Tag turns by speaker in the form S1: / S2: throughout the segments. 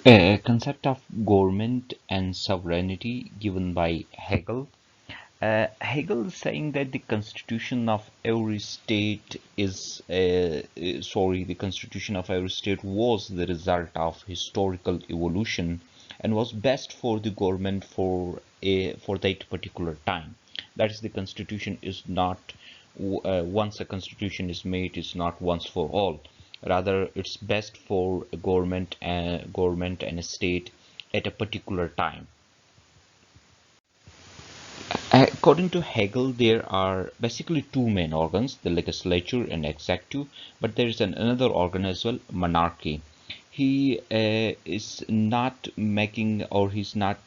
S1: A concept of government and sovereignty given by Hegel. Hegel is saying that the constitution of every state the constitution of every state was the result of historical evolution and was best for the government for that particular time. That is, the constitution is not once a constitution is made, it's not once for all. Rather, it's best for a government and a state at a particular time. According to Hegel, there are basically two main organs, the legislature and executive, but there is another organ as well, monarchy. He is not making, or he's not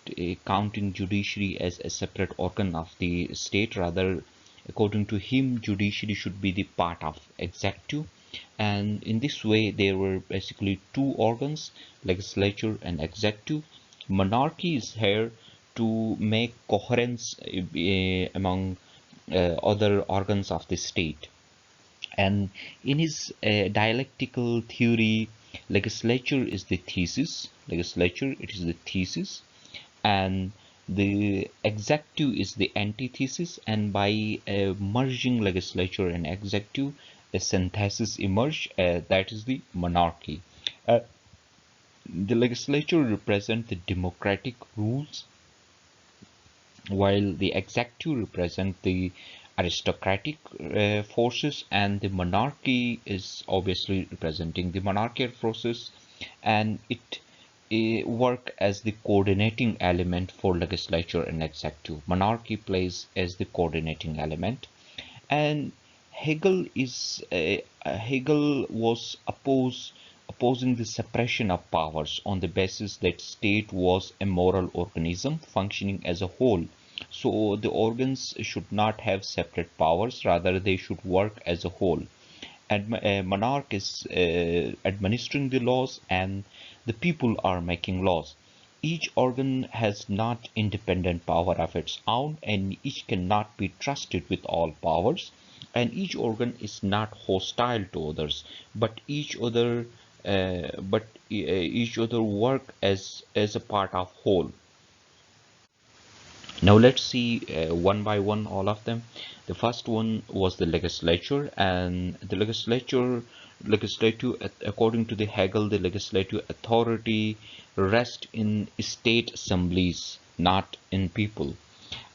S1: counting judiciary as a separate organ of the state. Rather, according to him, judiciary should be the part of executive. And in this way, there were basically two organs, legislature and executive. Monarchy is here to make coherence among other organs of the state. And in his dialectical theory, legislature it is the thesis, and the executive is the antithesis, and by merging legislature and executive, a synthesis emerge, that is the monarchy. uh, the legislature represent the democratic rules, while the executive represent the aristocratic forces, and the monarchy is obviously representing the monarchical forces, and it work as the coordinating element for legislature and executive. Monarchy plays as the coordinating element. And Hegel was opposing the separation of powers on the basis that state was a moral organism functioning as a whole. So the organs should not have separate powers, rather they should work as a whole. And a monarch is administering the laws, and the people are making laws. Each organ has not independent power of its own, and each cannot be trusted with all powers, and each organ is not hostile to others, but each other work as a part of whole. Now let's see one by one all of them. The first one was the legislature, and the legislative, according to the Hegel, the legislative authority rests in state assemblies, not in people.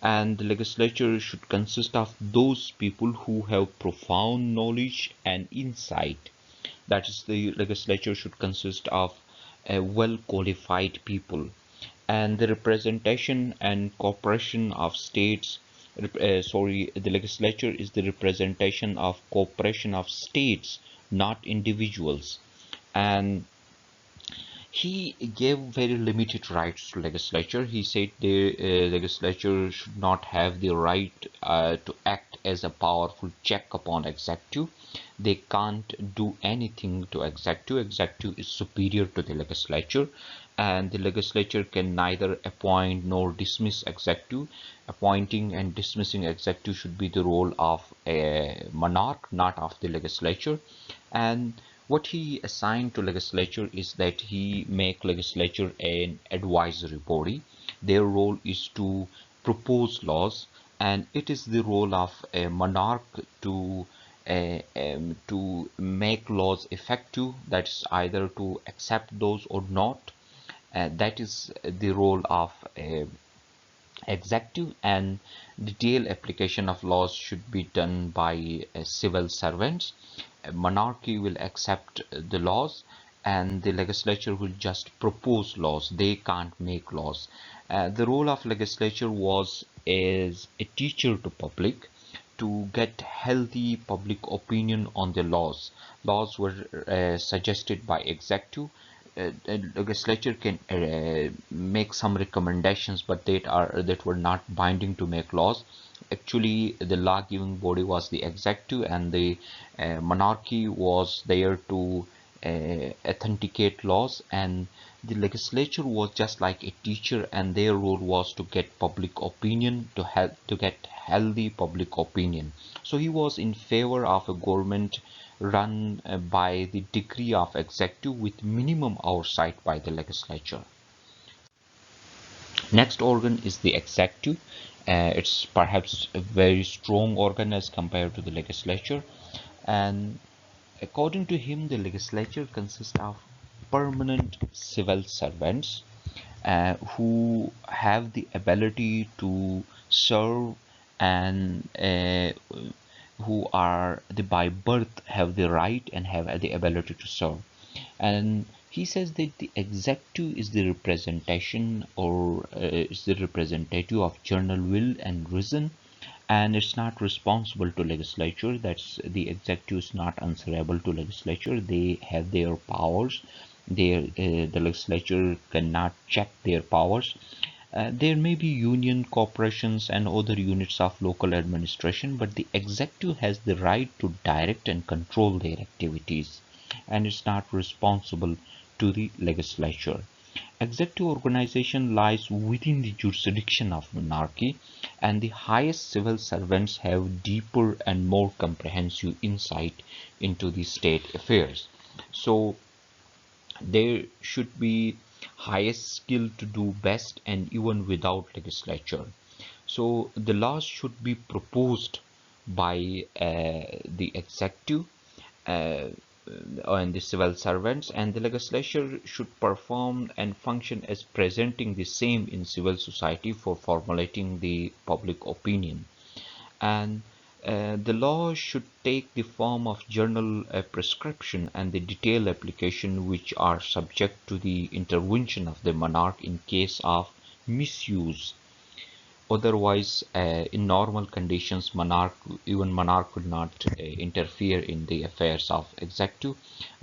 S1: And the legislature should consist of those people who have profound knowledge and insight. That is, the legislature should consist of a well qualified people. And the representation and cooperation of states, the legislature is the representation of cooperation of states, not individuals. And he gave very limited rights to legislature. He said the legislature should not have the right to act as a powerful check upon executive. They can't do anything to executive. Executive is superior to the legislature, and the legislature can neither appoint nor dismiss executive. Appointing and dismissing executive should be the role of a monarch, not of the legislature. And what he assigned to legislature is that he make legislature an advisory body. Their role is to propose laws, and it is the role of a monarch to make laws effective. That's either to accept those or not. That is the role of a executive, and detailed application of laws should be done by civil servants. A monarchy will accept the laws, and the legislature will just propose laws. They can't make laws. The role of legislature was as a teacher to public, to get healthy public opinion on the laws. Laws were suggested by executive. Legislature can make some recommendations, but that were not binding to make laws. Actually, the law giving body was the executive, and the monarchy was there to authenticate laws, and the legislature was just like a teacher, and their role was to get public opinion, to help to get healthy public opinion. So he was in favor of a government run by the degree of executive with minimum oversight by the legislature. Next organ is the executive. It's perhaps a very strong organ as compared to the legislature, and according to him, the legislature consists of permanent civil servants who have the ability to serve and who are by birth have the right and have the ability to serve. And he says that the executive is the representation or is the representative of general will and reason, and it's not responsible to legislature. That's the executive is not answerable to legislature. They have their powers. The legislature cannot check their powers. There may be union, corporations, and other units of local administration, but the executive has the right to direct and control their activities, and it's not responsible to the legislature. Executive organization lies within the jurisdiction of monarchy, and the highest civil servants have deeper and more comprehensive insight into the state affairs. So there should be highest skill to do best and even without legislature. So the laws should be proposed by the executive uh, and the civil servants, and the legislature should perform and function as presenting the same in civil society for formulating the public opinion. And the law should take the form of general prescription and the detailed application, which are subject to the intervention of the monarch in case of misuse. Otherwise, in normal conditions, even monarch could not interfere in the affairs of executive.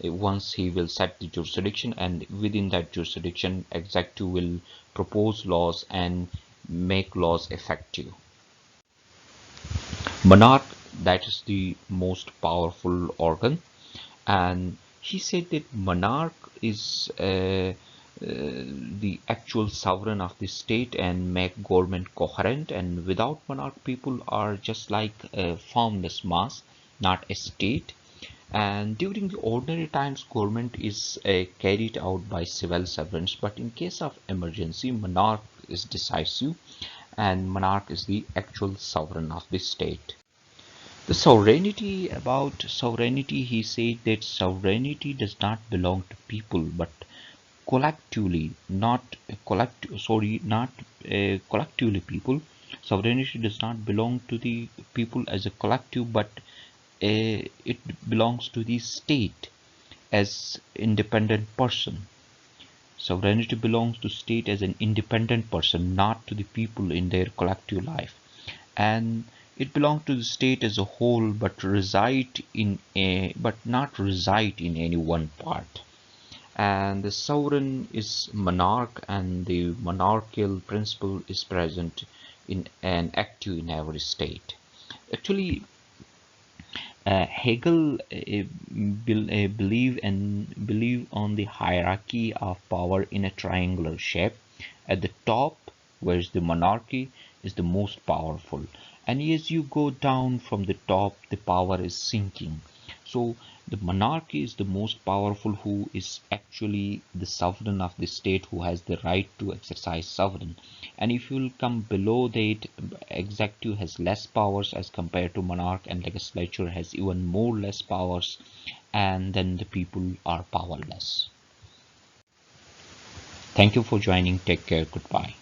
S1: Once he will set the jurisdiction, and within that jurisdiction, executive will propose laws and make laws effective. Monarch, that is the most powerful organ, and he said that monarch is the actual sovereign of the state and make government coherent, and without monarch people are just like a formless mass, not a state. And during the ordinary times government is carried out by civil servants, but in case of emergency monarch is decisive, and monarch is the actual sovereign of the state. The sovereignty, about sovereignty, he said that sovereignty does not belong to people but collectively, not not collectively people. Sovereignty does not belong to the people as a collective, but it belongs to the state as independent person. Sovereignty belongs to state as an independent person, not to the people in their collective life. And it belongs to the state as a whole, but not reside in any one part. And the sovereign is monarch, and the monarchical principle is present in and active in every state. Actually, Hegel believe on the hierarchy of power in a triangular shape. At the top, where is the monarchy, is the most powerful, and as you go down from the top, the power is sinking. So the monarchy is the most powerful, who is actually the sovereign of the state, who has the right to exercise sovereign. And if you will come below that, executive has less powers as compared to monarch, and legislature has even more less powers, and then the people are powerless. Thank you for joining. Take care. Goodbye.